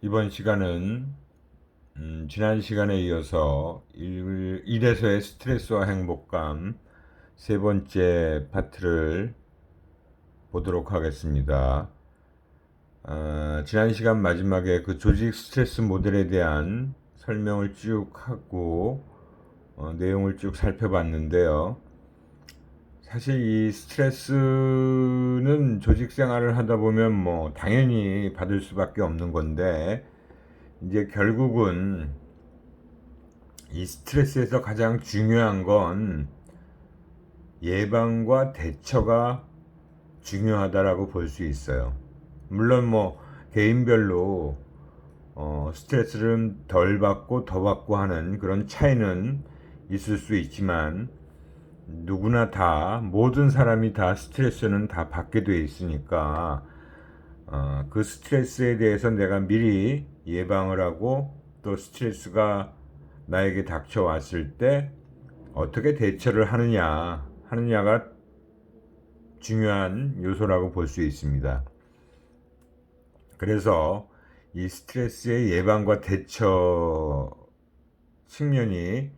이번 시간은 지난 시간에 이어서 일에서의 스트레스와 행복감 세 번째 파트를 보도록 하겠습니다. 지난 시간 마지막에 그 조직 스트레스 모델에 대한 설명을 쭉 하고 내용을 쭉 살펴봤는데요. 사실 이 스트레스는 조직 생활을 하다 보면 뭐 당연히 받을 수밖에 없는 건데, 이제 결국은 이 스트레스에서 가장 중요한 건 예방과 대처가 중요하다라고 볼 수 있어요. 물론 뭐 개인별로 스트레스를 덜 받고 더 받고 하는 그런 차이는 있을 수 있지만, 누구나 다, 모든 사람이 다 스트레스는 다 받게 돼 있으니까 그 스트레스에 대해서 내가 미리 예방을 하고, 또 스트레스가 나에게 닥쳐왔을 때 어떻게 대처를 하느냐가 중요한 요소라고 볼 수 있습니다. 그래서 이 스트레스의 예방과 대처 측면이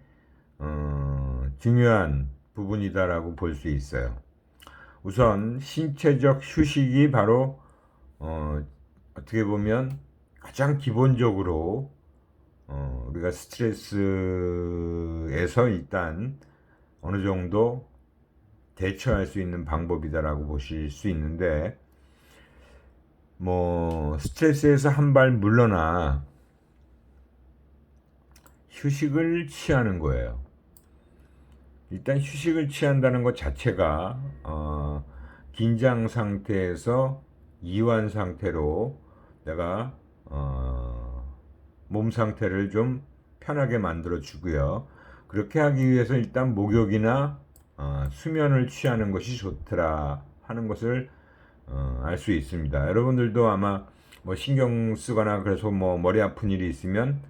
중요한 부분이다라고 볼 수 있어요. 우선 신체적 휴식이 바로 어떻게 보면 가장 기본적으로 우리가 스트레스에서 일단 어느 정도 대처할 수 있는 방법이다라고 보실 수 있는데, 뭐 스트레스에서 한 발 물러나 휴식을 취하는 거예요. 일단 휴식을 취한다는 것 자체가 긴장 상태에서 이완 상태로 내가 몸 상태를 좀 편하게 만들어 주고요. 그렇게 하기 위해서 일단 목욕이나 수면을 취하는 것이 좋더라 하는 것을 알 수 있습니다. 여러분들도 아마 뭐 신경 쓰거나 그래서 뭐 머리 아픈 일이 있으면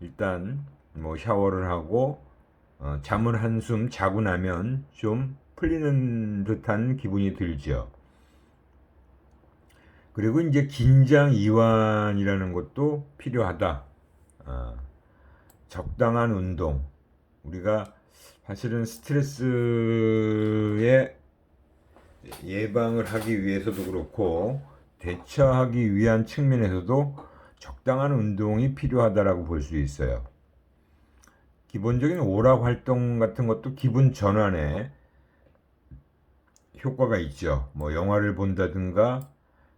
일단 뭐 샤워를 하고 잠을 한숨 자고 나면 좀 풀리는 듯한 기분이 들죠. 그리고 이제 긴장 이완이라는 것도 필요하다. 어, 적당한 운동. 우리가 사실은 스트레스의 예방을 하기 위해서도 그렇고 대처하기 위한 측면에서도 적당한 운동이 필요하다라고 볼 수 있어요. 기본적인 오락 활동 같은 것도 기분 전환에 효과가 있죠. 뭐 영화를 본다든가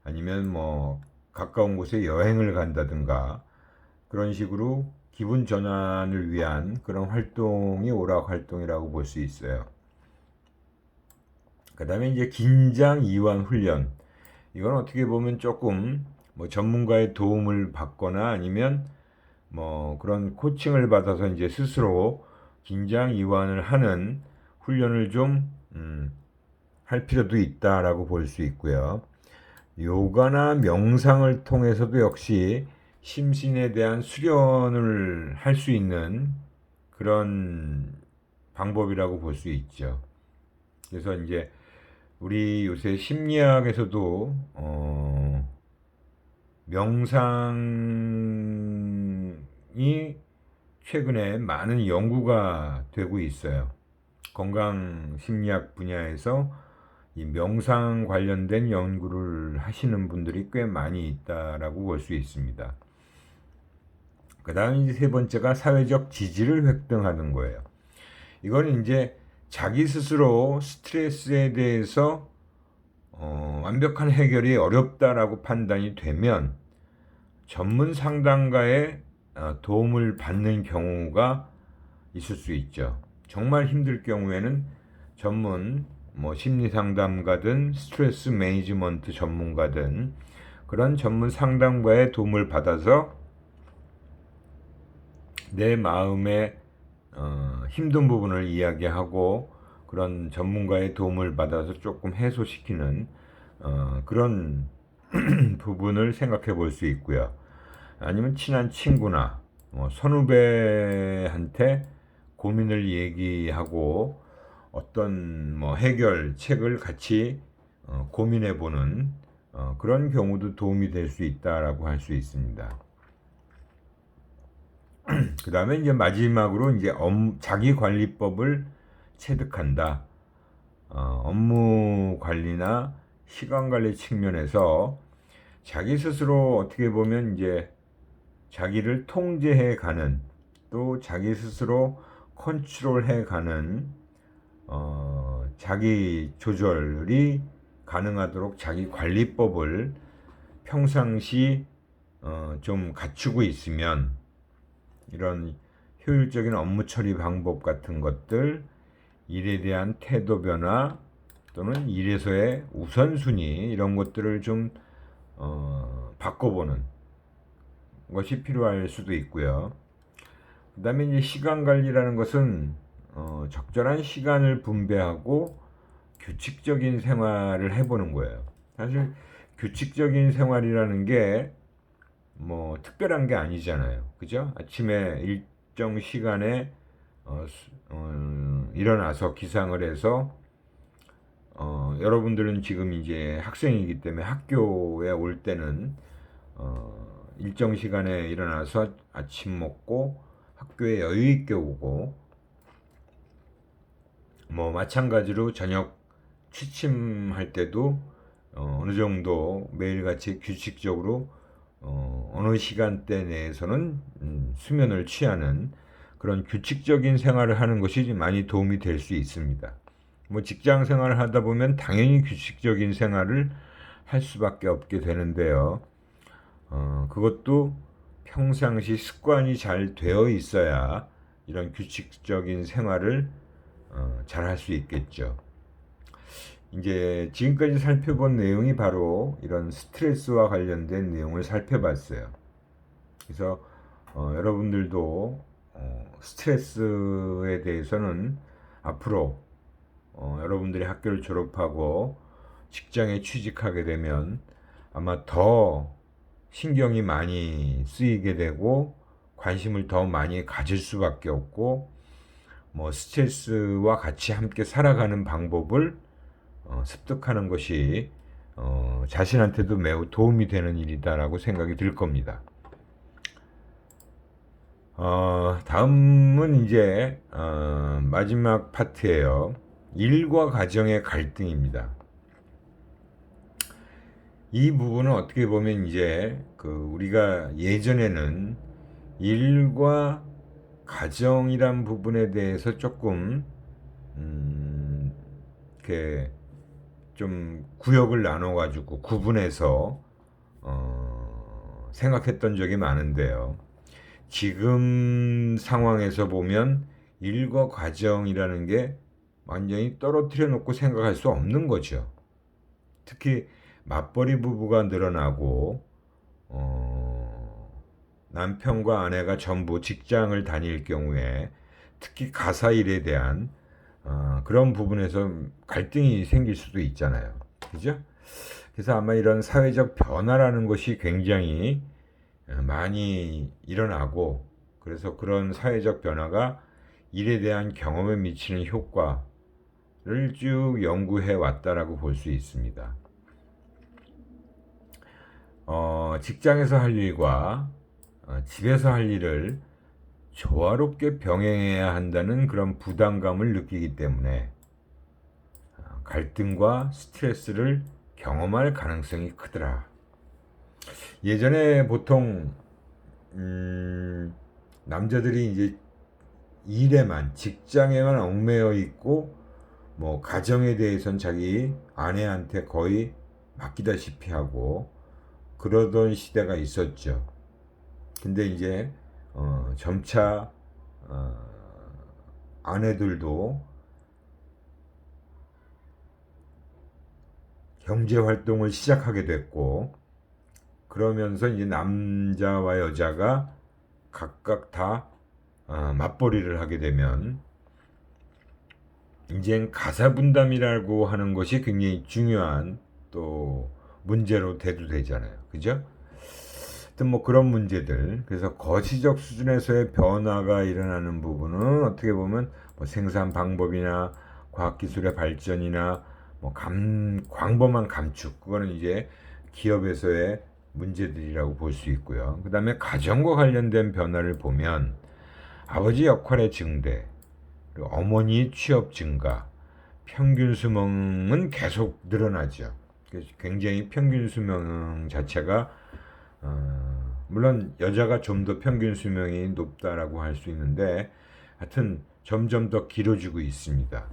아니면 뭐 가까운 곳에 여행을 간다든가 그런 식으로 기분 전환을 위한 그런 활동이 오락 활동이라고 볼 수 있어요. 그 다음에 이제 긴장 이완 훈련. 이건 어떻게 보면 조금 뭐 전문가의 도움을 받거나 아니면 뭐 그런 코칭을 받아서 이제 스스로 긴장 이완을 하는 훈련을 좀 할 필요도 있다라고 볼 수 있고요. 요가나 명상을 통해서도 역시 심신에 대한 수련을 할 수 있는 그런 방법이라고 볼 수 있죠. 그래서 이제 우리 요새 심리학에서도 명상이 최근에 많은 연구가 되고 있어요. 건강 심리학 분야에서 이 명상 관련된 연구를 하시는 분들이 꽤 많이 있다라고 볼 수 있습니다. 그 다음 세 번째가 사회적 지지를 획득하는 거예요. 이거는 이제 자기 스스로 스트레스에 대해서 완벽한 해결이 어렵다라고 판단이 되면 전문 상담가의 도움을 받는 경우가 있을 수 있죠. 정말 힘들 경우에는 전문 뭐 심리 상담가든 스트레스 매니지먼트 전문가든 그런 전문 상담가의 도움을 받아서 내 마음의 힘든 부분을 이야기하고 그런 전문가의 도움을 받아서 조금 해소시키는 그런 부분을 생각해 볼 수 있고요. 아니면 친한 친구나 선후배한테 고민을 얘기하고 어떤 뭐 해결책을 같이 고민해 보는 그런 경우도 도움이 될 수 있다라고 할 수 있습니다. 그 다음에 이제 마지막으로 이제 자기관리법을 체득한다. 업무 관리나 시간 관리 측면에서 자기 스스로 어떻게 보면 이제 자기를 통제해 가는, 또 자기 스스로 컨트롤해 가는 자기 조절이 가능하도록 자기 관리법을 평상시 좀 갖추고 있으면 이런 효율적인 업무 처리 방법 같은 것들, 일에 대한 태도 변화 또는 일에서의 우선순위 이런 것들을 좀 바꿔보는 것이 필요할 수도 있고요. 그 다음에 이제 시간 관리라는 것은 적절한 시간을 분배하고 규칙적인 생활을 해보는 거예요. 사실 규칙적인 생활이라는 게 뭐 특별한 게 아니잖아요. 그죠? 아침에 일정 시간에 일어나서 기상을 해서 여러분들은 지금 이제 학생이기 때문에 학교에 올 때는 일정 시간에 일어나서 아침 먹고 학교에 여유 있게 오고, 뭐 마찬가지로 저녁 취침할 때도 어느 정도 매일같이 규칙적으로 어느 시간대 내에서는 수면을 취하는 그런 규칙적인 생활을 하는 것이 많이 도움이 될 수 있습니다. 뭐 직장 생활을 하다 보면 당연히 규칙적인 생활을 할 수밖에 없게 되는데요. 그것도 평상시 습관이 잘 되어 있어야 이런 규칙적인 생활을 잘 할 수 있겠죠. 이제 지금까지 살펴본 내용이 바로 이런 스트레스와 관련된 내용을 살펴봤어요. 그래서 여러분들도 스트레스에 대해서는 앞으로 여러분들이 학교를 졸업하고 직장에 취직하게 되면 아마 더 신경이 많이 쓰이게 되고 관심을 더 많이 가질 수밖에 없고, 뭐 스트레스와 같이 함께 살아가는 방법을 습득하는 것이 자신한테도 매우 도움이 되는 일이다라고 생각이 들 겁니다. 다음은 이제 마지막 파트예요. 일과 가정의 갈등입니다. 이 부분은 어떻게 보면 이제 우리가 예전에는 일과 가정이란 부분에 대해서 조금 이렇게 좀 구역을 나눠가지고 구분해서 생각했던 적이 많은데요. 지금 상황에서 보면 일과 가정이라는 게 완전히 떨어뜨려 놓고 생각할 수 없는 거죠. 특히 맞벌이 부부가 늘어나고 남편과 아내가 전부 직장을 다닐 경우에 특히 가사 일에 대한 그런 부분에서 갈등이 생길 수도 있잖아요. 그죠? 그래서 아마 이런 사회적 변화라는 것이 굉장히 많이 일어나고, 그래서 그런 사회적 변화가 일에 대한 경험에 미치는 효과를 쭉 연구해 왔다라고 볼 수 있습니다. 직장에서 할 일과 집에서 할 일을 조화롭게 병행해야 한다는 그런 부담감을 느끼기 때문에 갈등과 스트레스를 경험할 가능성이 크더라. 예전에 보통 남자들이 이제 일에만, 직장에만 얽매여 있고 뭐 가정에 대해서는 자기 아내한테 거의 맡기다시피 하고 그러던 시대가 있었죠. 근데 이제 점차 아내들도 경제 활동을 시작하게 됐고, 그러면서 이제 남자와 여자가 각각 다 맞벌이를 하게 되면 이제 가사 분담이라고 하는 것이 굉장히 중요한 또 문제로 대두되잖아요. 그죠? 하여튼 뭐 그런 문제들, 그래서 거시적 수준에서의 변화가 일어나는 부분은 어떻게 보면 뭐 생산 방법이나 과학기술의 발전이나 뭐 광범한 감축, 그거는 이제 기업에서의 문제들이라고 볼 수 있고요. 그 다음에 가정과 관련된 변화를 보면 아버지 역할의 증대, 그리고 어머니의 취업 증가, 평균 수명은 계속 늘어나죠. 굉장히 평균 수명 자체가 물론 여자가 좀 더 평균 수명이 높다라고 할 수 있는데 하여튼 점점 더 길어지고 있습니다.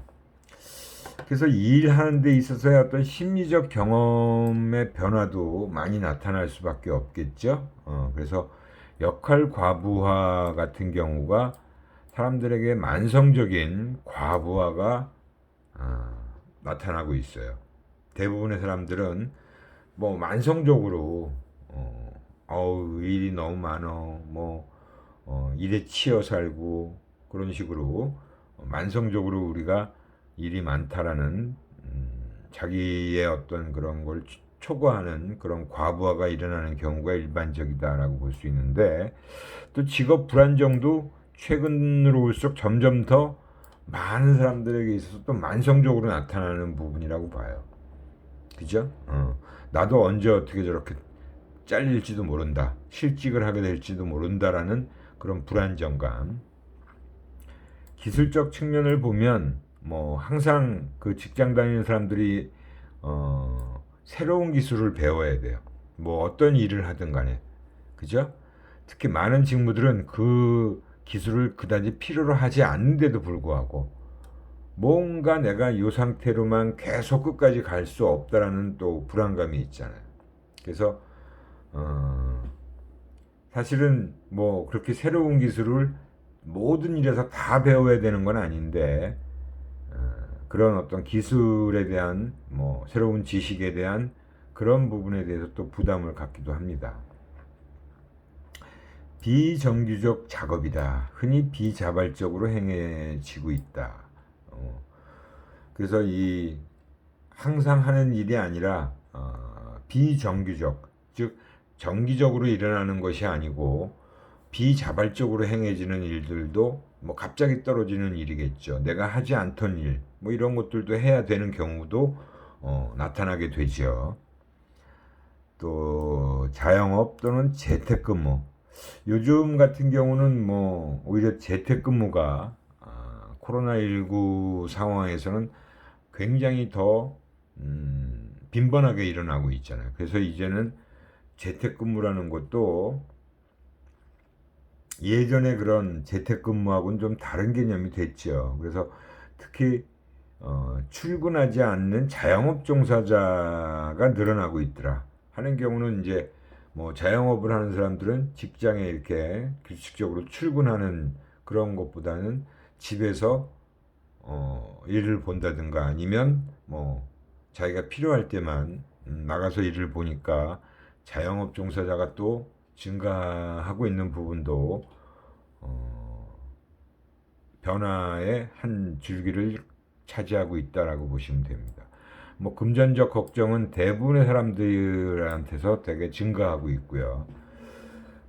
그래서 일하는 데 있어서의 어떤 심리적 경험의 변화도 많이 나타날 수밖에 없겠죠. 그래서 역할 과부하 같은 경우가 사람들에게 만성적인 과부하가 나타나고 있어요. 대부분의 사람들은 뭐 만성적으로 일이 너무 많어, 일에 치여 살고 그런 식으로 만성적으로 우리가 일이 많다라는 자기의 어떤 그런 걸 초과하는 그런 과부하가 일어나는 경우가 일반적이다라고 볼 수 있는데, 또 직업 불안정도 최근으로 올수록 점점 더 많은 사람들에게 있어서 또 만성적으로 나타나는 부분이라고 봐요. 그죠? 나도 언제 어떻게 저렇게 잘릴지도 모른다, 실직을 하게 될지도 모른다라는 그런 불안정감. 기술적 측면을 보면 뭐 항상 그 직장 다니는 사람들이 새로운 기술을 배워야 돼요. 뭐 어떤 일을 하든 간에. 그죠? 특히 많은 직무들은 그 기술을 그다지 필요로 하지 않는데도 불구하고 뭔가 내가 이 상태로만 계속 끝까지 갈 수 없다라는 또 불안감이 있잖아요. 그래서 사실은 뭐 그렇게 새로운 기술을 모든 일에서 다 배워야 되는 건 아닌데, 그런 어떤 기술에 대한 뭐 새로운 지식에 대한 그런 부분에 대해서 또 부담을 갖기도 합니다. 비정규적 작업이다. 흔히 비자발적으로 행해지고 있다. 그래서 이 항상 하는 일이 아니라 비정규적, 즉 정기적으로 일어나는 것이 아니고 비자발적으로 행해지는 일들도 뭐 갑자기 떨어지는 일이겠죠. 내가 하지 않던 일, 뭐 이런 것들도 해야 되는 경우도 나타나게 되죠. 또 자영업 또는 재택근무. 요즘 같은 경우는 뭐 오히려 재택근무가 코로나19 상황에서는 굉장히 더 빈번하게 일어나고 있잖아요. 그래서 이제는 재택근무라는 것도 예전에 그런 재택근무하고는 좀 다른 개념이 됐죠. 그래서 특히 출근하지 않는 자영업 종사자가 늘어나고 있더라 하는 경우는, 이제 뭐 자영업을 하는 사람들은 직장에 이렇게 규칙적으로 출근하는 그런 것보다는 집에서 일을 본다든가 아니면 뭐 자기가 필요할 때만 나가서 일을 보니까 자영업 종사자가 또 증가하고 있는 부분도 변화의 한 줄기를 차지하고 있다라고 보시면 됩니다. 뭐 금전적 걱정은 대부분의 사람들한테서 되게 증가하고 있고요.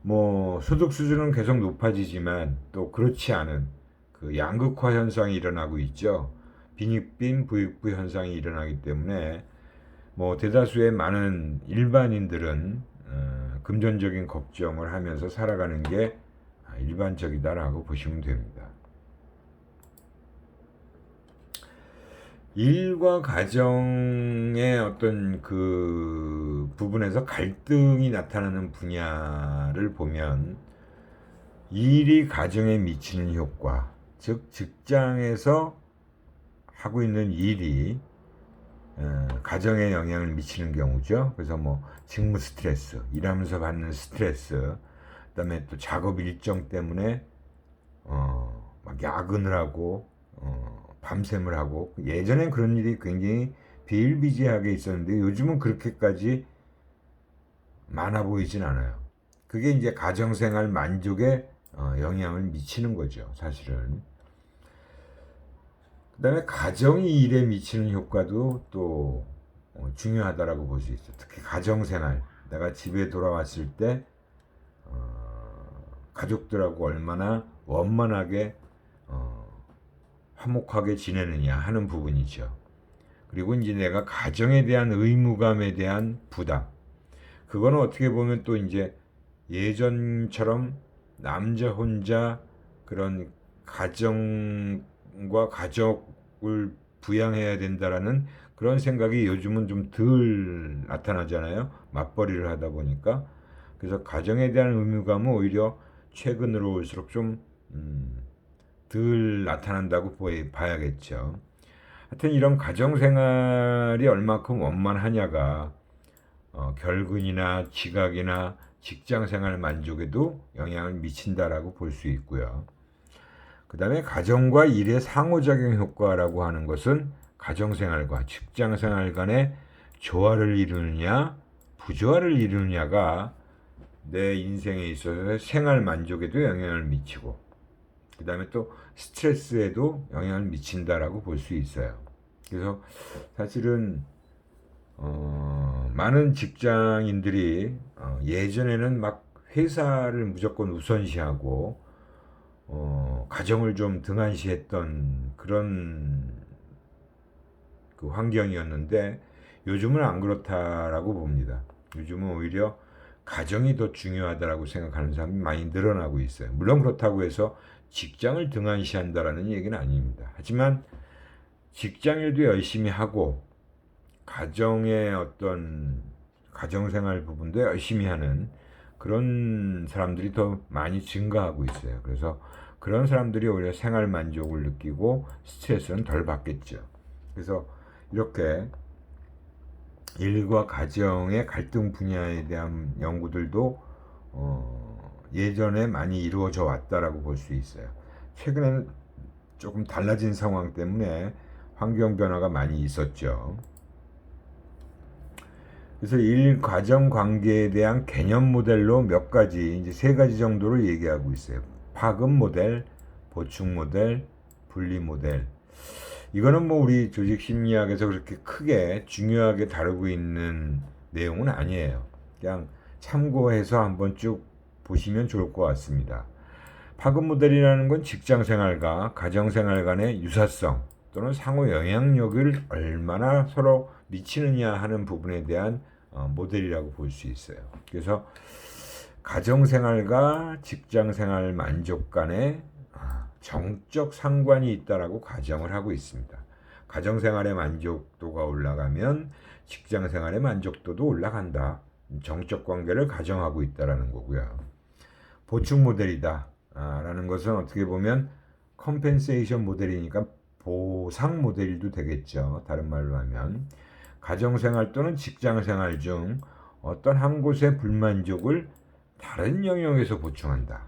뭐 소득 수준은 계속 높아지지만 또 그렇지 않은 그 양극화 현상이 일어나고 있죠. 빈익빈 부익부 현상이 일어나기 때문에 뭐 대다수의 많은 일반인들은 금전적인 걱정을 하면서 살아가는 게 일반적이다라고 보시면 됩니다. 일과 가정의 어떤 그 부분에서 갈등이 나타나는 분야를 보면, 일이 가정에 미치는 효과, 즉 직장에서 하고 있는 일이 가정에 영향을 미치는 경우죠. 그래서 뭐 직무 스트레스, 일하면서 받는 스트레스, 그다음에 또 작업 일정 때문에 막 야근을 하고 밤샘을 하고, 예전엔 그런 일이 굉장히 비일비재하게 있었는데 요즘은 그렇게까지 많아 보이진 않아요. 그게 이제 가정생활 만족에 영향을 미치는 거죠, 사실은. 그 다음에 가정이 일에 미치는 효과도 또 중요하다라고 볼 수 있어요. 특히 가정생활, 내가 집에 돌아왔을 때 가족들하고 얼마나 원만하게 화목하게 지내느냐 하는 부분이죠. 그리고 이제 내가 가정에 대한 의무감에 대한 부담, 그거는 어떻게 보면 또 이제 예전처럼 남자 혼자 그런 가정과 가족을 부양해야 된다라는 그런 생각이 요즘은 좀 덜 나타나잖아요. 맞벌이를 하다 보니까. 그래서 가정에 대한 의무감은 오히려 최근으로 올수록 좀 덜 나타난다고 봐야겠죠. 하여튼 이런 가정생활이 얼마큼 원만하냐가 결근이나 지각이나 직장생활 만족에도 영향을 미친다라고 볼 수 있고요. 그 다음에 가정과 일의 상호작용 효과라고 하는 것은 가정생활과 직장생활 간의 조화를 이루느냐 부조화를 이루느냐가 내 인생에 있어서 생활 만족에도 영향을 미치고 그 다음에 또 스트레스에도 영향을 미친다라고 볼 수 있어요. 그래서 사실은 많은 직장인들이 예전에는 막 회사를 무조건 우선시하고 가정을 좀 등한시했던 그런 그 환경이었는데 요즘은 안 그렇다라고 봅니다. 요즘은 오히려 가정이 더 중요하다라고 생각하는 사람이 많이 늘어나고 있어요. 물론 그렇다고 해서 직장을 등한시한다라는 얘기는 아닙니다. 하지만 직장일도 열심히 하고 가정의 어떤 가정생활 부분도 열심히 하는 그런 사람들이 더 많이 증가하고 있어요. 그래서 그런 사람들이 오히려 생활 만족을 느끼고 스트레스는 덜 받겠죠. 그래서 이렇게 일과 가정의 갈등 분야에 대한 연구들도 예전에 많이 이루어져 왔다라고 볼 수 있어요. 최근에는 조금 달라진 상황 때문에 환경 변화가 많이 있었죠. 그래서 일 과정 관계에 대한 개념 모델로 몇 가지, 이제 세 가지 정도를 얘기하고 있어요. 파급 모델, 보충 모델, 분리 모델. 이거는 뭐 우리 조직 심리학에서 그렇게 크게 중요하게 다루고 있는 내용은 아니에요. 그냥 참고해서 한번 쭉 보시면 좋을 것 같습니다. 파급 모델이라는 건 직장 생활과 가정 생활 간의 유사성 또는 상호 영향력을 얼마나 서로 미치느냐 하는 부분에 대한 모델이라고 볼 수 있어요. 그래서 가정 생활과 직장 생활 만족 간에 정적 상관이 있다라고 가정을 하고 있습니다. 가정 생활의 만족도가 올라가면 직장 생활의 만족도도 올라간다. 정적 관계를 가정하고 있다라는 거고요. 보충 모델이다. 라는 것은 어떻게 보면 컴펜세이션 모델이니까 보상 모델도 되겠죠. 다른 말로 하면 가정생활 또는 직장생활 중 어떤 한 곳의 불만족을 다른 영역에서 보충한다.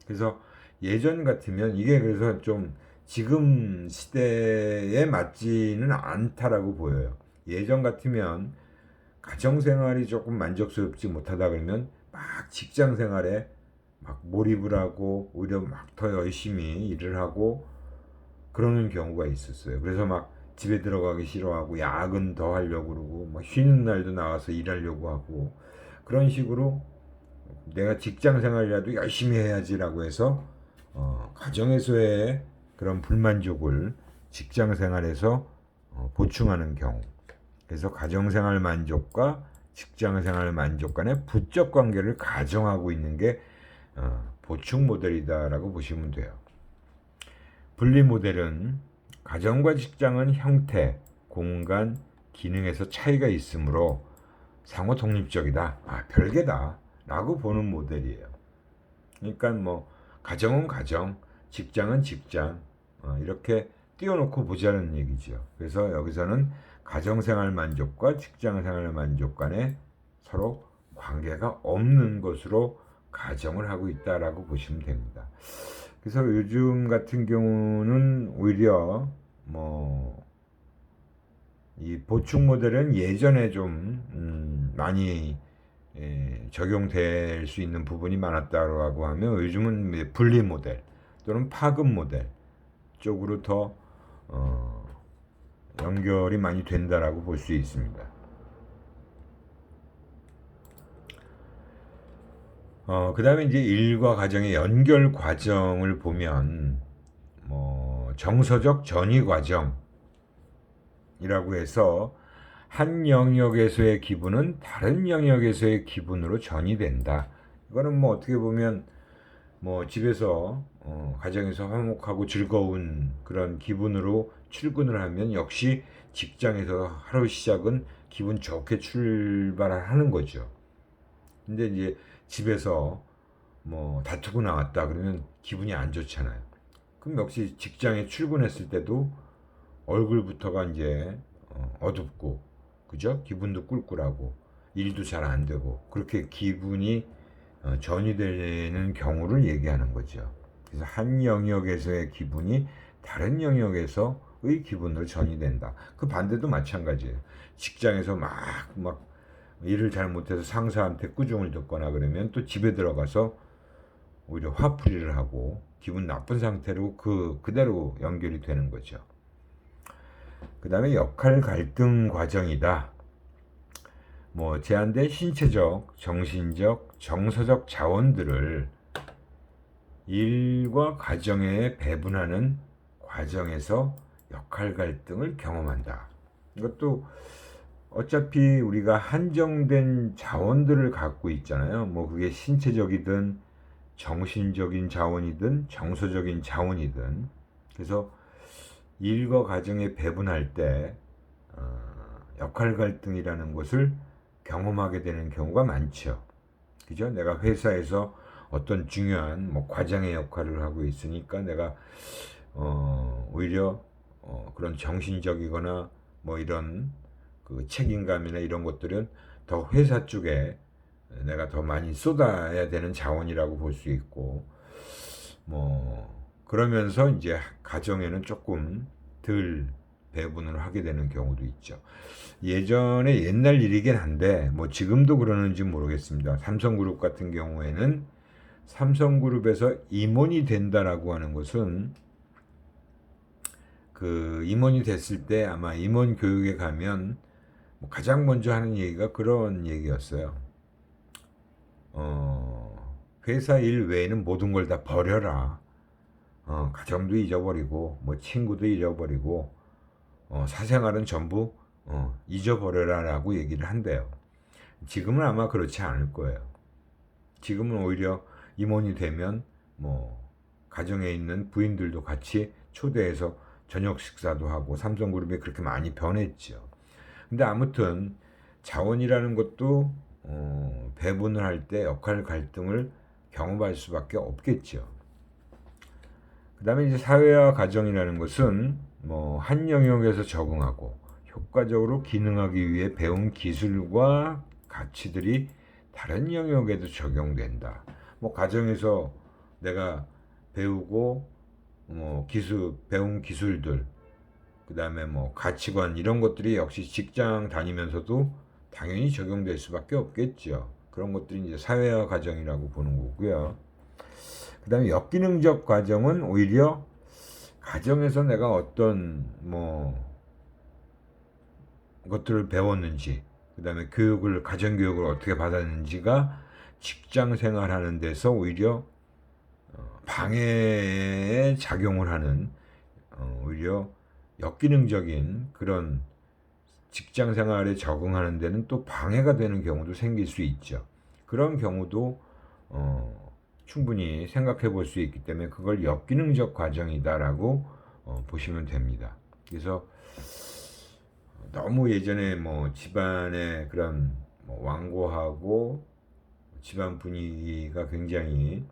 그래서 예전 같으면 이게 그래서 좀 지금 시대에 맞지는 않다라고 보여요. 예전 같으면 가정생활이 조금 만족스럽지 못하다 그러면 막 직장생활에 막 몰입을 하고 오히려 막 더 열심히 일을 하고 그러는 경우가 있었어요. 그래서 막 집에 들어가기 싫어하고 야근 더 하려고 그러고 막 쉬는 날도 나와서 일하려고 하고 그런 식으로 내가 직장 생활이라도 열심히 해야지라고 해서 가정에서의 그런 불만족을 직장 생활에서 보충하는 경우. 그래서 가정 생활 만족과 직장 생활 만족 간의 부적 관계를 가정하고 있는 게 보충 모델이다라고 보시면 돼요. 분리 모델은 가정과 직장은 형태, 공간, 기능에서 차이가 있으므로 상호 독립적이다. 별개다. 라고 보는 모델이에요. 그러니까 뭐 가정은 가정, 직장은 직장 이렇게 띄워놓고 보자는 얘기죠. 그래서 여기서는 가정생활 만족과 직장생활 만족 간에 서로 관계가 없는 것으로 가정을 하고 있다라고 보시면 됩니다. 그래서 요즘 같은 경우는 오히려 뭐 이 보충 모델은 예전에 좀 많이 적용될 수 있는 부분이 많았다고 하면 요즘은 분리 모델 또는 파급 모델 쪽으로 더 연결이 많이 된다라고 볼 수 있습니다. 그 다음에 이제 일과 가정의 연결 과정을 보면 뭐 정서적 전이 과정이라고 해서 한 영역에서의 기분은 다른 영역에서의 기분으로 전이된다. 이거는 뭐 어떻게 보면 뭐 집에서 가정에서 화목하고 즐거운 그런 기분으로 출근을 하면 역시 직장에서 하루 시작은 기분 좋게 출발하는 거죠. 근데 이제 집에서 뭐 다투고 나왔다 그러면 기분이 안 좋잖아요. 그럼 역시 직장에 출근했을 때도 얼굴부터가 이제 어둡고, 그죠? 기분도 꿀꿀하고 일도 잘 안 되고 그렇게 기분이 전이되는 경우를 얘기하는 거죠. 그래서 한 영역에서의 기분이 다른 영역에서의 기분으로 전이된다. 그 반대도 마찬가지예요. 직장에서 막 일을 잘못해서 상사한테 꾸중을 듣거나 그러면 또 집에 들어가서 오히려 화풀이를 하고 기분 나쁜 상태로 그대로 연결이 되는 거죠. 그 다음에 역할 갈등 과정이다. 뭐 제한된 신체적, 정신적, 정서적 자원들을 일과 가정에 배분하는 과정에서 역할 갈등을 경험한다. 이것도 어차피 우리가 한정된 자원들을 갖고 있잖아요. 뭐 그게 신체적이든 정신적인 자원이든 정서적인 자원이든. 그래서 일과 가정에 배분할 때 역할 갈등이라는 것을 경험하게 되는 경우가 많죠. 그죠? 내가 회사에서 어떤 중요한 뭐 과장의 역할을 하고 있으니까 내가 오히려 그런 정신적이거나 뭐 이런 그 책임감이나 이런 것들은 더 회사 쪽에 내가 더 많이 쏟아야 되는 자원이라고 볼 수 있고, 뭐 그러면서 이제 가정에는 조금 덜 배분을 하게 되는 경우도 있죠. 예전에 옛날 일이긴 한데 뭐 지금도 그러는지 모르겠습니다. 삼성그룹 같은 경우에는 삼성그룹에서 임원이 된다라고 하는 것은 그 임원이 됐을 때 아마 임원 교육에 가면 뭐 가장 먼저 하는 얘기가 그런 얘기였어요. 회사 일 외에는 모든 걸 다 버려라. 가정도 잊어버리고 뭐 친구도 잊어버리고 사생활은 전부 잊어버려라라고 얘기를 한대요. 지금은 아마 그렇지 않을 거예요. 지금은 오히려 임원이 되면 뭐 가정에 있는 부인들도 같이 초대해서 저녁 식사도 하고 삼성그룹이 그렇게 많이 변했죠. 근데 아무튼 자원이라는 것도 배분을 할 때 역할 갈등을 경험할 수밖에 없겠죠. 그 다음에 이제 사회와 가정이라는 것은 뭐 한 영역에서 적응하고 효과적으로 기능하기 위해 배운 기술과 가치들이 다른 영역에도 적용된다. 뭐 가정에서 내가 배우고 뭐 배운 기술들, 그 다음에 뭐 가치관 이런 것들이 역시 직장 다니면서도 당연히 적용될 수밖에 없겠죠. 그런 것들이 이제 사회화 과정이라고 보는 거고요. 그 다음에 역기능적 과정은 오히려 가정에서 내가 어떤 뭐 것들을 배웠는지, 그 다음에 가정교육을 어떻게 받았는지가 직장 생활하는 데서 오히려 방해에 작용을 하는 오히려 역기능적인 그런 직장 생활에 적응하는 데는 또 방해가 되는 경우도 생길 수 있죠. 그런 경우도 충분히 생각해 볼 수 있기 때문에 그걸 역기능적 과정이다라고 보시면 됩니다. 그래서 너무 예전에 뭐 집안에 그런 뭐 완고하고 집안 분위기가 굉장히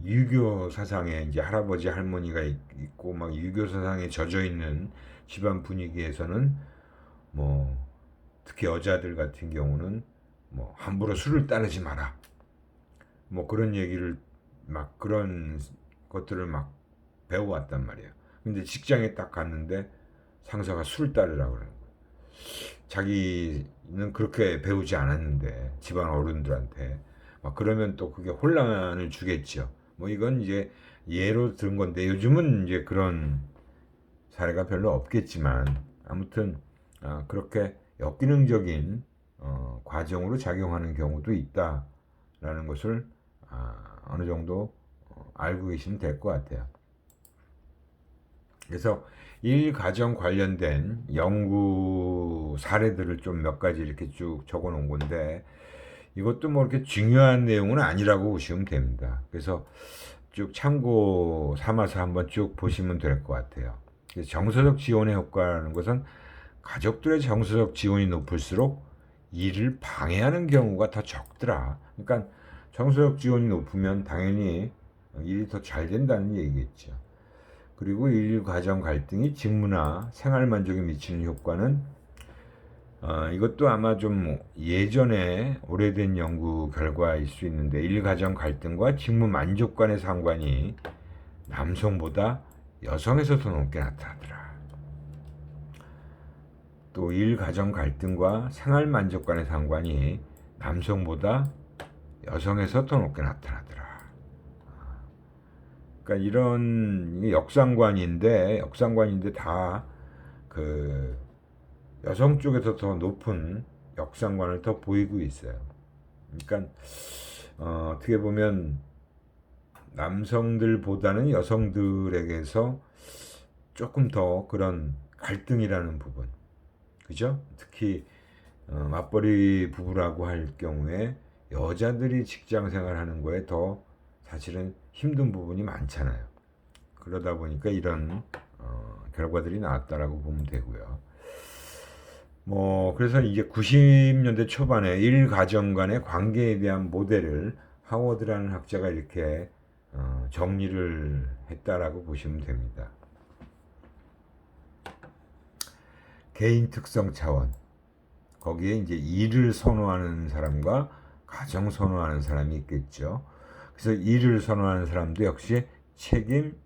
유교 사상에 이제 할아버지 할머니가 있고 막 유교 사상에 젖어 있는 집안 분위기에서는 뭐 특히 여자들 같은 경우는 뭐 함부로 술을 따르지 마라. 뭐 그런 얘기를 막 그런 것들을 막 배워왔단 말이에요. 근데 직장에 딱 갔는데 상사가 술 따르라고 그러는 거예요. 자기는 그렇게 배우지 않았는데 집안 어른들한테 막 그러면 또 그게 혼란을 주겠죠. 뭐 이건 이제 예로 든 건데 요즘은 이제 그런 사례가 별로 없겠지만 아무튼 그렇게 역기능적인 과정으로 작용하는 경우도 있다라는 것을 어느 정도 알고 계시면 될 것 같아요. 그래서 일 가정 관련된 연구 사례들을 좀 몇 가지 이렇게 쭉 적어 놓은 건데 이것도 뭐 이렇게 중요한 내용은 아니라고 보시면 됩니다. 그래서 쭉 참고 삼아서 한번 쭉 보시면 될 것 같아요. 정서적 지원의 효과라는 것은 가족들의 정서적 지원이 높을수록 일을 방해하는 경우가 더 적더라. 그러니까 정서적 지원이 높으면 당연히 일이 더 잘 된다는 얘기겠죠. 그리고 일 과정 갈등이 직무나 생활 만족에 미치는 효과는 이것도 아마 좀 예전에 오래된 연구 결과일 수 있는데 일 과정 갈등과 직무 만족 간의 상관이 남성보다 여성에서 더 높게 나타나더라. 또 일 과정 갈등과 생활 만족 간의 상관이 남성보다 여성에서 더 높게 나타나더라. 그러니까 이런 역상관인데 다 그 여성 쪽에서 더 높은 역상관을 더 보이고 있어요. 그러니까 어떻게 보면 남성들보다는 여성들에게서 조금 더 그런 갈등이라는 부분, 그죠? 특히 맞벌이 부부라고 할 경우에 여자들이 직장 생활하는 거에 더 사실은 힘든 부분이 많잖아요. 그러다 보니까 이런 결과들이 나왔다라고 보면 되고요. 그래서 이제 90년대 초반에 일 가정 간의 관계에 대한 모델을 하워드라는 학자가 이렇게 정리를 했다라고 보시면 됩니다. 개인 특성 차원, 거기에 이제 일을 선호하는 사람과 가정 선호하는 사람이 있겠죠. 그래서 일을 선호하는 사람도 역시 책임,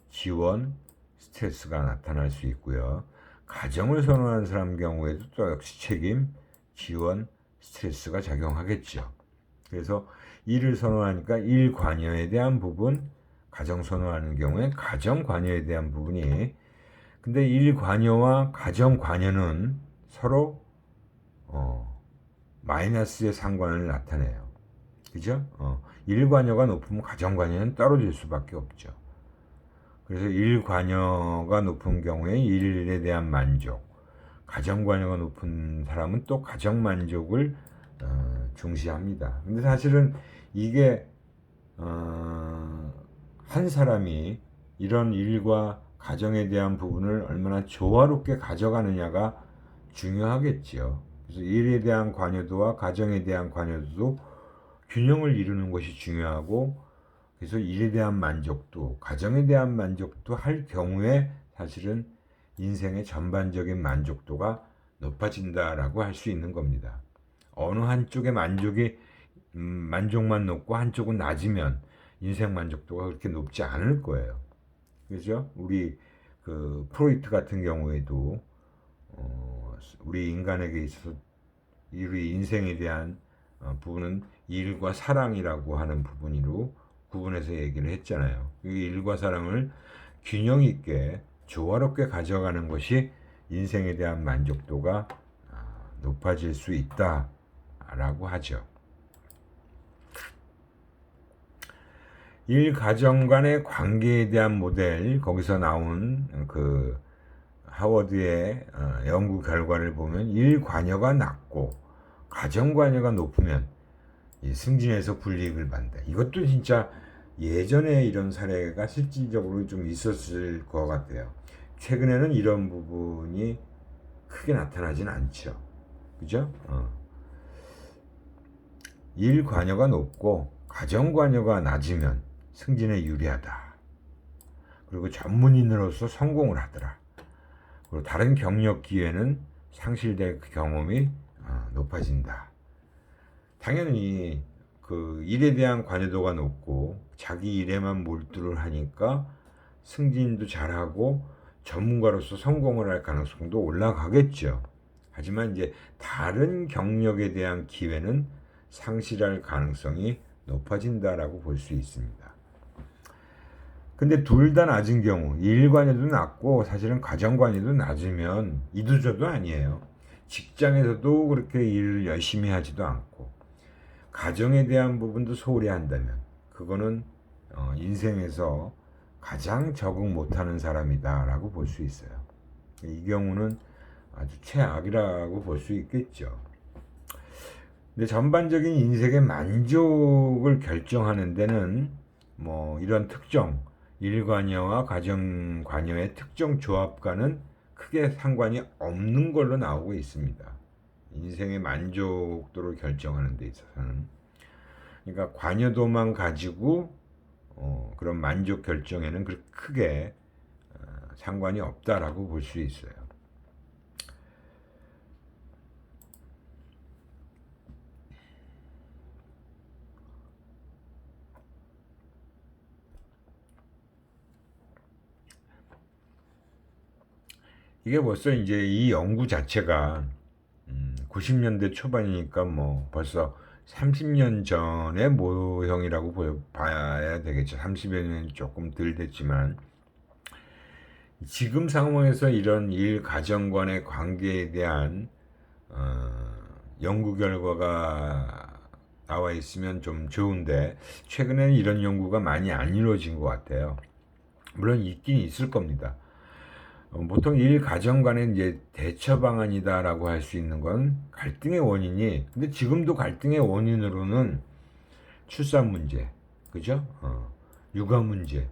지원, 스트레스가 나타날 수 있고요. 가정을 선호하는 사람 경우에도 또 역시 책임, 지원, 스트레스가 작용하겠죠. 그래서 일을 선호하니까 일 관여에 대한 부분, 가정 선호하는 경우에 가정 관여에 대한 부분이, 근데 일 관여와 가정 관여는 서로 마이너스의 상관을 나타내요. 그죠? 일 관여가 높으면 가정 관여는 떨어질 수밖에 없죠. 그래서 일 관여가 높은 경우에 일에 대한 만족, 가정 관여가 높은 사람은 또 가정 만족을 중시합니다. 근데 사실은 이게 한 사람이 이런 일과 가정에 대한 부분을 얼마나 조화롭게 가져가느냐가 중요하겠지요. 그래서 일에 대한 관여도와 가정에 대한 관여도도 균형을 이루는 것이 중요하고, 그래서 일에 대한 만족도, 가정에 대한 만족도 할 경우에 사실은 인생의 전반적인 만족도가 높아진다라고 할 수 있는 겁니다. 어느 한쪽의 만족만 높고 한쪽은 낮으면 인생 만족도가 그렇게 높지 않을 거예요. 그죠? 우리 그 프로이트 같은 경우에도 우리 인간에게 있어서 우리 인생에 대한 부분은 일과 사랑이라고 하는 부분으로 구분해서 얘기를 했잖아요. 이 일과 사랑을 균형 있게 조화롭게 가져가는 것이 인생에 대한 만족도가 높아질 수 있다라고 하죠. 일 가정 간의 관계에 대한 모델, 거기서 나온 그 하워드의 연구 결과를 보면 일 관여가 낮고 가정 관여가 높으면 승진에서 불이익을 받는다. 이것도 진짜 예전에 이런 사례가 실질적으로 좀 있었을 것 같아요. 최근에는 이런 부분이 크게 나타나진 않죠. 그죠? 일 관여가 높고 가정 관여가 낮으면 승진에 유리하다. 그리고 전문인으로서 성공을 하더라. 그리고 다른 경력 기회는 상실될 경험이 높아진다. 당연히 그 일에 대한 관여도가 높고 자기 일에만 몰두를 하니까 승진도 잘하고 전문가로서 성공을 할 가능성도 올라가겠죠. 하지만 이제 다른 경력에 대한 기회는 상실할 가능성이 높아진다라고 볼 수 있습니다. 근데 둘 다 낮은 경우, 일 관여도 낮고 사실은 가정 관여도 낮으면 이도저도 아니에요. 직장에서도 그렇게 일을 열심히 하지도 않고 가정에 대한 부분도 소홀히 한다면 그거는 인생에서 가장 적응 못하는 사람이다라고 볼 수 있어요. 이 경우는 아주 최악이라고 볼 수 있겠죠. 근데 전반적인 인생의 만족을 결정하는 데는 뭐 이런 특정 일관여와 가정관여의 특정 조합과는 크게 상관이 없는 걸로 나오고 있습니다. 인생의 만족도를 결정하는 데 있어서는. 그러니까 관여도만 가지고 그런 만족 결정에는 그렇게 크게 상관이 없다라고 볼 수 있어요. 이게 벌써 이제 이 연구 자체가 90년대 초반이니까 뭐 벌써 30년 전의 모형이라고 봐야 되겠죠. 30여 년이 조금 덜 됐지만 지금 상황에서 이런 일 가정 간의 관계에 대한 연구 결과가 나와 있으면 좀 좋은데 최근에는 이런 연구가 많이 안 이루어진 것 같아요. 물론 있긴 있을 겁니다. 보통 일 가정 간의 이제 대처 방안이다라고 할 수 있는 건 갈등의 원인이, 근데 지금도 갈등의 원인으로는 출산 문제, 그죠? 육아 문제,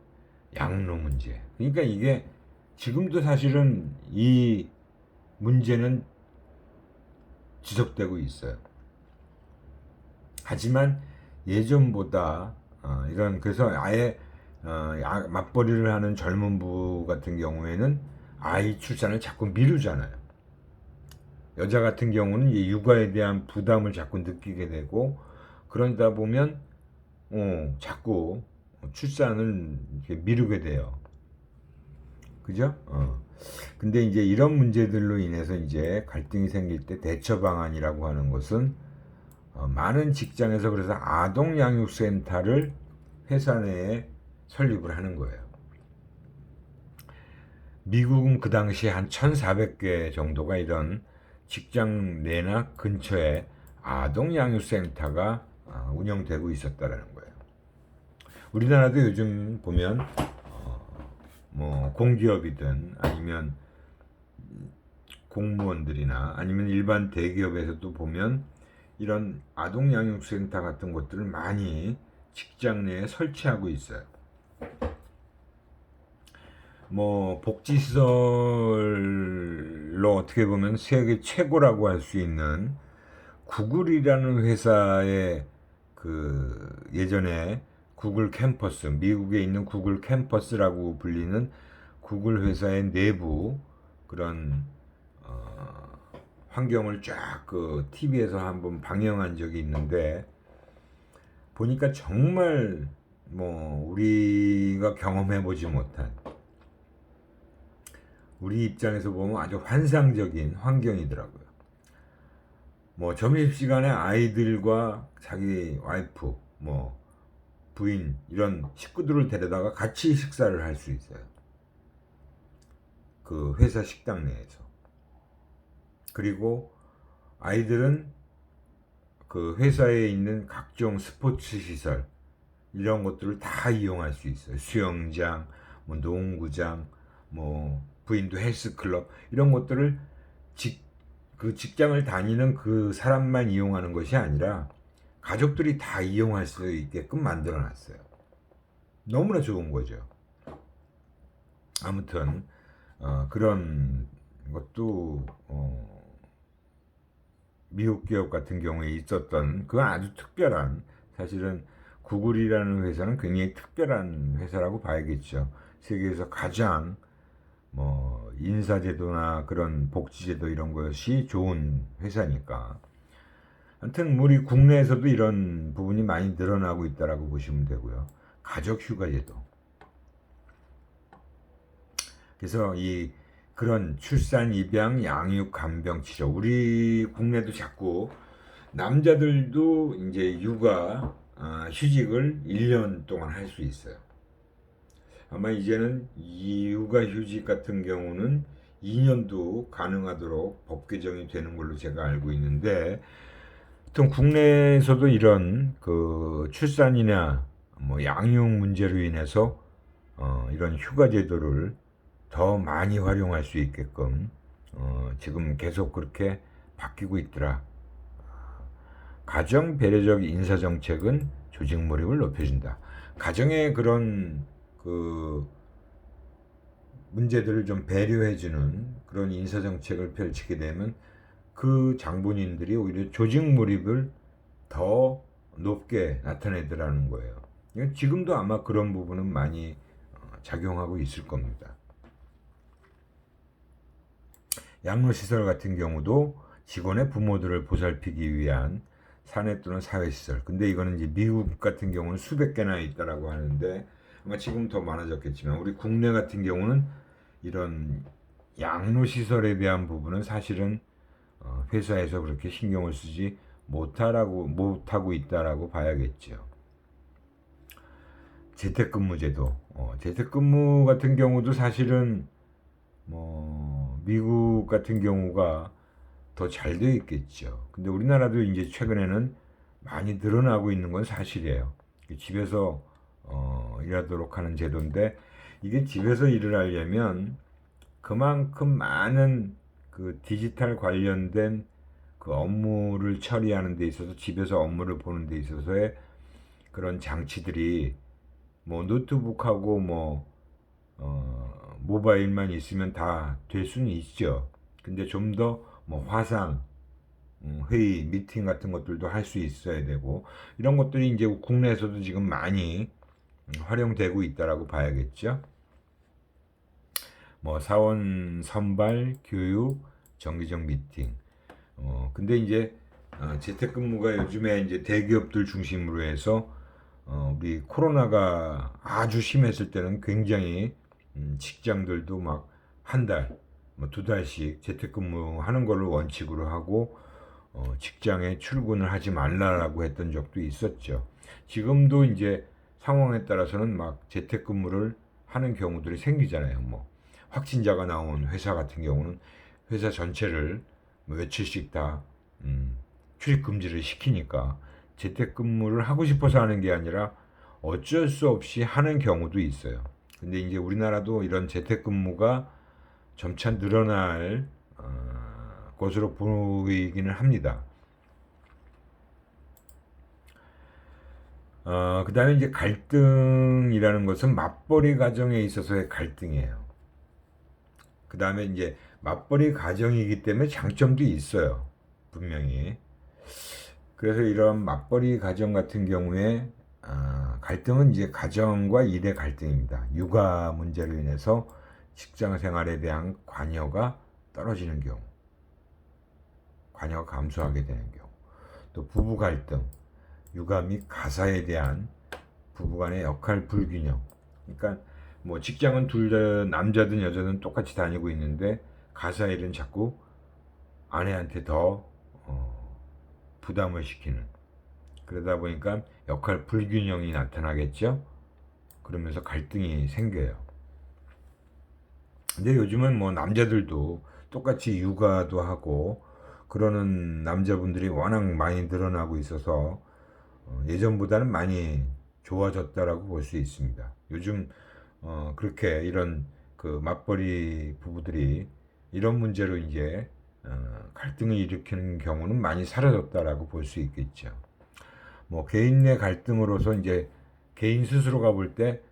양로 문제. 그러니까 이게 지금도 사실은 이 문제는 지속되고 있어요. 하지만 예전보다 그래서 아예 맞벌이를 하는 젊은 부 같은 경우에는 아이 출산을 자꾸 미루잖아요. 여자 같은 경우는 이 육아에 대한 부담을 자꾸 느끼게 되고 그러다 보면 자꾸 출산을 이렇게 미루게 돼요. 그죠? 근데 이제 이런 문제들로 인해서 이제 갈등이 생길 때 대처 방안이라고 하는 것은 많은 직장에서 그래서 아동 양육센터를 회사 내에 설립을 하는 거예요. 미국은 그 당시에 한 1,400개 정도가 이런 직장 내나 근처에 아동 양육센터가 운영되고 있었다라는 거예요. 우리나라도 요즘 보면 뭐 공기업이든 아니면 공무원들이나 아니면 일반 대기업에서도 보면 이런 아동 양육센터 같은 것들을 많이 직장 내에 설치하고 있어요. 뭐 복지시설로 어떻게 보면 세계 최고라고 할 수 있는 구글이라는 회사의 그 예전에 구글 캠퍼스, 미국에 있는 구글 캠퍼스라고 불리는 구글 회사의 내부 그런 환경을 쫙 그 TV에서 한번 방영한 적이 있는데 보니까 정말 뭐 우리가 경험해 보지 못한, 우리 입장에서 보면 아주 환상적인 환경이더라고요. 뭐 점심시간에 아이들과 자기 와이프, 뭐 부인 이런 식구들을 데려다가 같이 식사를 할 수 있어요. 그 회사 식당 내에서. 그리고 아이들은 그 회사에 있는 각종 스포츠 시설 이런 것들을 다 이용할 수 있어요. 수영장, 뭐 농구장, 뭐 부인도 헬스클럽 이런 것들을 그 직장을 다니는 그 사람만 이용하는 것이 아니라 가족들이 다 이용할 수 있게끔 만들어 놨어요. 너무나 좋은 거죠. 아무튼 그런 것도 미국 기업 같은 경우에 있었던 그 아주 특별한, 사실은 구글이라는 회사는 굉장히 특별한 회사라고 봐야겠죠. 세계에서 가장 뭐 인사제도나 그런 복지제도 이런 것이 좋은 회사니까. 하여튼 우리 국내에서도 이런 부분이 많이 늘어나고 있다라고 보시면 되고요. 가족 휴가제도. 그래서 이 그런 출산, 입양, 양육, 간병, 치료. 우리 국내도 자꾸 남자들도 이제 육아, 휴직을 1년 동안 할 수 있어요. 아마 이제는 이 육아 휴직 같은 경우는 2년도 가능하도록 법 개정이 되는 걸로 제가 알고 있는데, 하여튼 국내에서도 이런 그 출산이나 뭐 양육 문제로 인해서 이런 휴가 제도를 더 많이 활용할 수 있게끔 지금 계속 그렇게 바뀌고 있더라. 가정 배려적 인사 정책은 조직 몰입을 높여준다. 가정의 그런 그 문제들을 좀 배려해주는 그런 인사정책을 펼치게 되면 그 장본인들이 오히려 조직 몰입을 더 높게 나타내더라는 거예요. 지금도 아마 그런 부분은 많이 작용하고 있을 겁니다. 양로시설 같은 경우도 직원의 부모들을 보살피기 위한 사내 또는 사회시설. 근데 이거는 이제 미국 같은 경우는 수백 개나 있다라고 하는데 아마 지금 더 많아졌겠지만 우리 국내 같은 경우는 이런 양로시설에 대한 부분은 사실은 회사에서 그렇게 신경을 쓰지 못하고 있다라고 봐야겠죠. 재택근무제도. 재택근무 같은 경우도 사실은 뭐 미국 같은 경우가 더 잘 되어 있겠죠. 근데 우리나라도 이제 최근에는 많이 늘어나고 있는 건 사실이에요. 집에서 일하도록 하는 제도인데 이게 집에서 일을 하려면 그만큼 많은 그 디지털 관련된 그 업무를 처리하는 데 있어서 집에서 업무를 보는 데 있어서의 그런 장치들이 뭐 노트북하고 뭐 모바일만 있으면 다 될 수는 있죠. 근데 좀 더 뭐 화상 회의, 미팅 같은 것들도 할 수 있어야 되고 이런 것들이 이제 국내에서도 지금 많이 활용되고 있다라고 봐야겠죠. 뭐 사원 선발, 교육, 정기적 미팅. 근데 이제 재택근무가 요즘에 이제 대기업들 중심으로 해서 우리 코로나가 아주 심했을 때는 굉장히 직장들도 막 한 달, 뭐 두 달씩 재택근무하는 걸를 원칙으로 하고 직장에 출근을 하지 말라라고 했던 적도 있었죠. 지금도 이제 상황에 따라서는 막 재택근무를 하는 경우들이 생기잖아요. 뭐 확진자가 나온 회사 같은 경우는 회사 전체를 뭐 며칠씩 다 출입 금지를 시키니까 재택근무를 하고 싶어서 하는 게 아니라 어쩔 수 없이 하는 경우도 있어요. 근데 이제 우리나라도 이런 재택근무가 점차 늘어날 것으로 보이기는 합니다. 그 다음에 이제 갈등이라는 것은 맞벌이 가정에 있어서의 갈등이에요. 그 다음에 이제 맞벌이 가정이기 때문에 장점도 있어요. 분명히. 그래서 이런 맞벌이 가정 같은 경우에 갈등은 이제 가정과 일의 갈등입니다. 육아 문제로 인해서 직장 생활에 대한 관여가 떨어지는 경우, 관여가 감소하게 되는 경우, 또 부부 갈등, 육아 및 가사에 대한 부부간의 역할 불균형. 그러니까 뭐 직장은 둘 다 남자든 여자든 똑같이 다니고 있는데 가사 일은 자꾸 아내한테 더 부담을 시키는. 그러다 보니까 역할 불균형이 나타나겠죠. 그러면서 갈등이 생겨요. 근데 요즘은 뭐 남자들도 똑같이 육아도 하고 그러는 남자분들이 워낙 많이 늘어나고 있어서 예전보다는 많이 좋아졌다라고 볼 수 있습니다. 요즘 그렇게 이런 그 맞벌이 부부들이 이런 문제로 이제 갈등을 일으키는 경우는 많이 사라졌다라고 볼 수 있겠죠. 뭐 개인 내 갈등으로서 이제 개인 스스로가 볼 때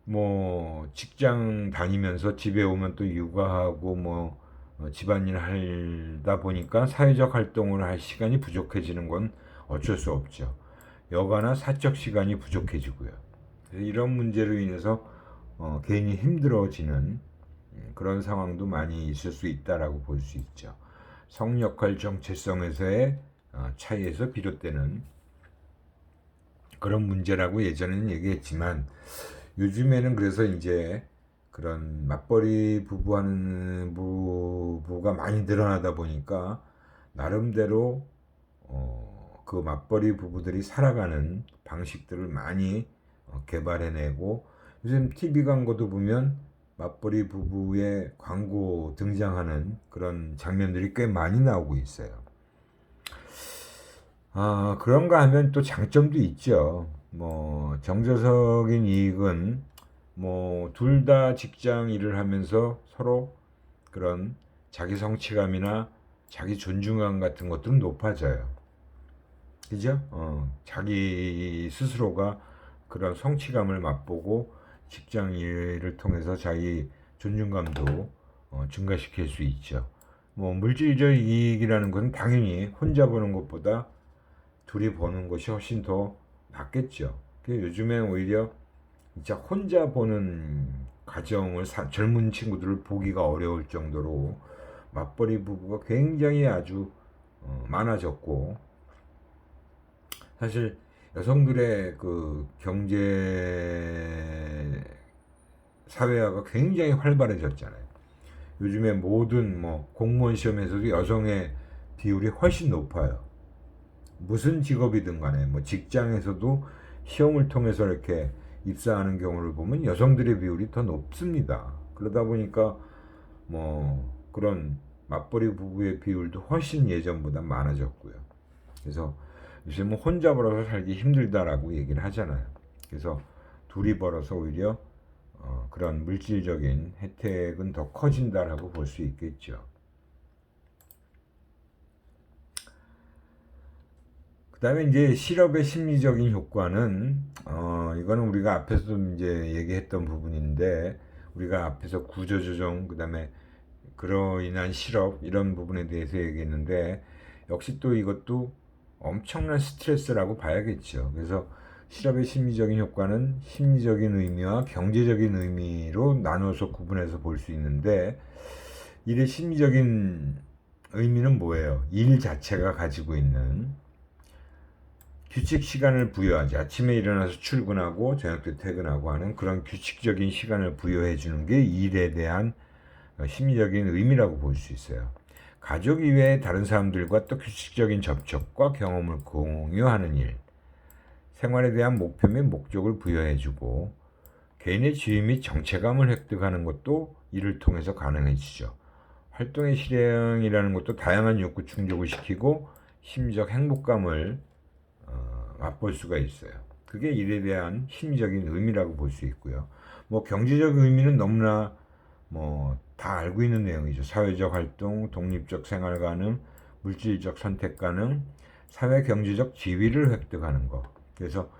뭐 직장 다니면서 집에 오면 또 육아하고 뭐 집안일 하다 보니까 사회적 활동을 할 시간이 부족해지는 건 어쩔 수 없죠. 여가나 사적 시간이 부족해지고요. 그래서 이런 문제로 인해서 개인이 힘들어지는 그런 상황도 많이 있을 수 있다라고 볼 수 있죠. 성역할 정체성에서의 차이에서 비롯되는 그런 문제라고 예전에는 얘기했지만 요즘에는 그래서 이제 그런 맞벌이 부부하는 부부가 많이 늘어나다 보니까 나름대로 그 맞벌이 부부들이 살아가는 방식들을 많이 개발해내고 요즘 TV 광고도 보면 맞벌이 부부의 광고 등장하는 그런 장면들이 꽤 많이 나오고 있어요. 그런가 하면 또 장점도 있죠. 뭐 정서적인 이익은 뭐 둘 다 직장 일을 하면서 서로 그런 자기 성취감이나 자기 존중감 같은 것들은 높아져요. 그죠? 자기 스스로가 그런 성취감을 맛보고 직장 일을 통해서 자기 존중감도 증가시킬 수 있죠. 뭐 물질적 이익이라는 것은 당연히 혼자 버는 것보다 둘이 버는 것이 훨씬 더 낫겠죠. 요즘에 오히려 진짜 혼자 보는 가정을 젊은 친구들을 보기가 어려울 정도로 맞벌이 부부가 굉장히 아주 많아졌고, 사실 여성들의 그 경제 사회화가 굉장히 활발해졌잖아요. 요즘에 모든 뭐 공무원 시험에서도 여성의 비율이 훨씬 높아요. 무슨 직업이든 간에 뭐 직장에서도 시험을 통해서 이렇게 입사하는 경우를 보면 여성들의 비율이 더 높습니다. 그러다 보니까 뭐 그런 맞벌이 부부의 비율도 훨씬 예전보다 많아졌고요. 그래서 요즘은 뭐 혼자 벌어서 살기 힘들다라고 얘기를 하잖아요. 그래서 둘이 벌어서 오히려 그런 물질적인 혜택은 더 커진다라고 볼 수 있겠죠. 그 다음에 이제 실업의 심리적인 효과는, 이거는 우리가 앞에서도 이제 얘기했던 부분인데, 우리가 앞에서 구조조정, 그 다음에 그로 인한 실업, 이런 부분에 대해서 얘기했는데, 역시 또 이것도 엄청난 스트레스라고 봐야겠죠. 그래서 실업의 심리적인 효과는 심리적인 의미와 경제적인 의미로 나눠서 구분해서 볼 수 있는데, 일의 심리적인 의미는 뭐예요? 일 자체가 가지고 있는 규칙 시간을 부여하지. 아침에 일어나서 출근하고 저녁 때 퇴근하고 하는 그런 규칙적인 시간을 부여해 주는 게 일에 대한 심리적인 의미라고 볼 수 있어요. 가족 이외의 다른 사람들과 또 규칙적인 접촉과 경험을 공유하는 일, 생활에 대한 목표 및 목적을 부여해주고 개인의 지위 및 정체감을 획득하는 것도 이를 통해서 가능해지죠. 활동의 실행이라는 것도 다양한 욕구 충족을 시키고 심리적 행복감을 맛볼 수가 있어요. 그게 일에 대한 심리적인 의미라고 볼 수 있고요. 뭐 경제적 의미는 너무나 뭐 다 알고 있는 내용이죠. 사회적 활동, 독립적 생활 가능, 물질적 선택 가능, 사회 경제적 지위를 획득하는 것. 그래서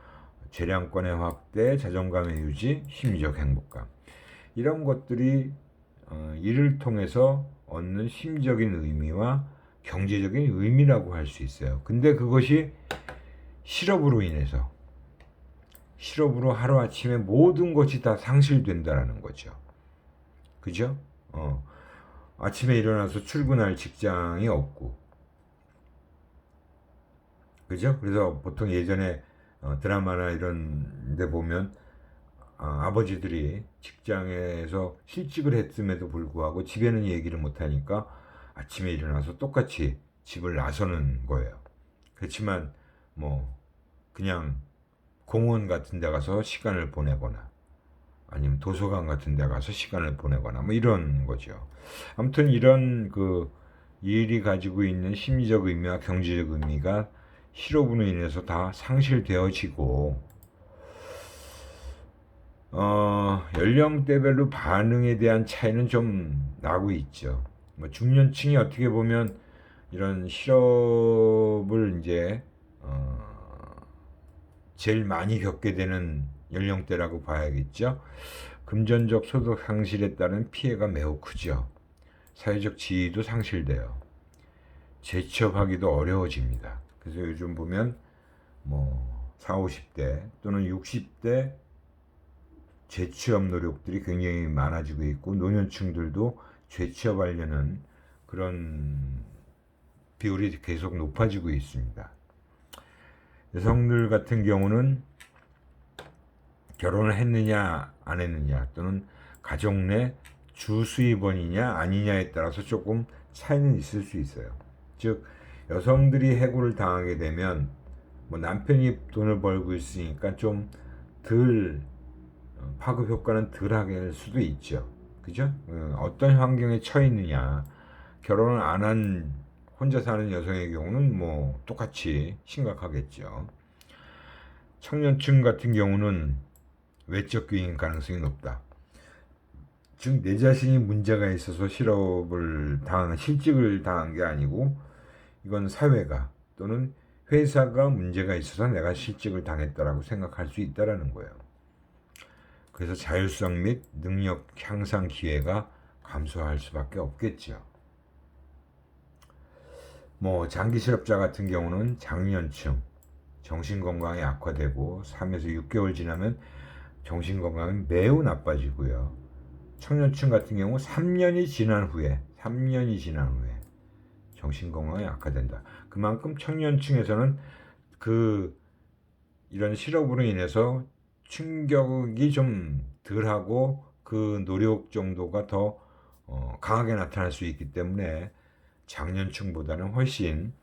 재량권의 확대, 자존감의 유지, 심리적 행복감. 이런 것들이 이를 통해서 얻는 심리적인 의미와 경제적인 의미라고 할 수 있어요. 근데 그것이 실업으로 인해서, 실업으로 하루아침에 모든 것이 다 상실된다라는 거죠. 그죠? 아침에 일어나서 출근할 직장이 없고, 그죠? 그래서 보통 예전에 드라마나 이런 데 보면 아버지들이 직장에서 실직을 했음에도 불구하고 집에는 얘기를 못하니까 아침에 일어나서 똑같이 집을 나서는 거예요. 그렇지만 뭐 그냥 공원 같은 데 가서 시간을 보내거나 아니면 도서관 같은 데 가서 시간을 보내거나 뭐 이런 거죠. 아무튼 이런 그 일이 가지고 있는 심리적 의미와 경제적 의미가 실업으로 인해서 다 상실되어지고 연령대별로 반응에 대한 차이는 좀 나고 있죠. 뭐 중년층이 어떻게 보면 이런 실업을 이제 제일 많이 겪게 되는 연령대라고 봐야겠죠. 금전적 소득 상실에 따른 피해가 매우 크죠. 사회적 지위도 상실돼요. 재취업하기도 어려워집니다. 그래서 요즘 보면 뭐 40, 50대 또는 60대 재취업 노력들이 굉장히 많아지고 있고 노년층들도 재취업하려는 그런 비율이 계속 높아지고 있습니다. 여성들 같은 경우는 결혼을 했느냐 안 했느냐 또는 가족 내 주수입원이냐 아니냐에 따라서 조금 차이는 있을 수 있어요. 즉 여성들이 해고를 당하게 되면 뭐 남편이 돈을 벌고 있으니까 좀 덜 파급 효과는 덜하게 할 수도 있죠. 그죠? 어떤 환경에 처해 있느냐. 결혼을 안 한 혼자 사는 여성의 경우는 뭐 똑같이 심각하겠죠. 청년층 같은 경우는 외적 유인 가능성이 높다. 즉 내 자신이 문제가 있어서 실직을 당한 게 아니고 이건 사회가 또는 회사가 문제가 있어서 내가 실직을 당했다라고 생각할 수 있다라는 거예요. 그래서 자율성 및 능력 향상 기회가 감소할 수밖에 없겠죠. 뭐 장기 실업자 같은 경우는 장년층 정신 건강이 악화되고 3에서 6개월 지나면 정신 건강이 매우 나빠지고요. 청년층 같은 경우 3년이 지난 후에 정신 건강이 악화된다. 그만큼 청년층에서는 이런 실업으로 인해서 충격이 좀 덜하고 그 노력 정도가 더 강하게 나타날 수 있기 때문에 장년층보다는 훨씬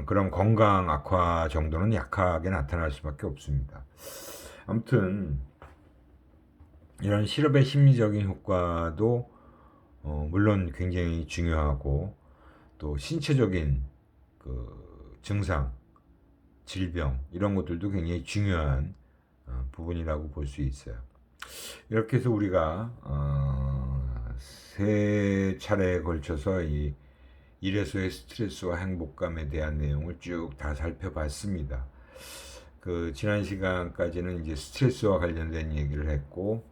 그런 건강 악화 정도는 약하게 나타날 수밖에 없습니다. 아무튼 이런 실업의 심리적인 효과도 물론 굉장히 중요하고 또 신체적인 그 증상, 질병 이런 것들도 굉장히 중요한 부분이라고 볼 수 있어요. 이렇게 해서 우리가 세 차례에 걸쳐서 이 일에서의 스트레스와 행복감에 대한 내용을 쭉 다 살펴봤습니다. 지난 시간까지는 이제 스트레스와 관련된 얘기를 했고,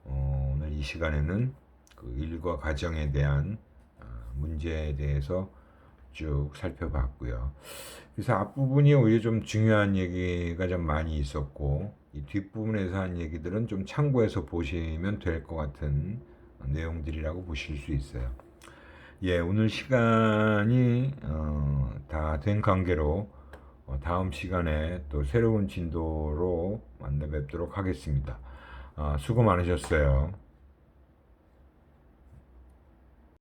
오늘 이 시간에는 그 일과 가정에 대한 문제에 대해서 쭉 살펴봤고요. 그래서 앞부분이 오히려 좀 중요한 얘기가 좀 많이 있었고, 이 뒷부분에서 한 얘기들은 좀 참고해서 보시면 될 것 같은 내용들이라고 보실 수 있어요. 예, 오늘 시간이 다 된 관계로 다음 시간에 또 새로운 진도로 만나 뵙도록 하겠습니다. 수고 많으셨어요.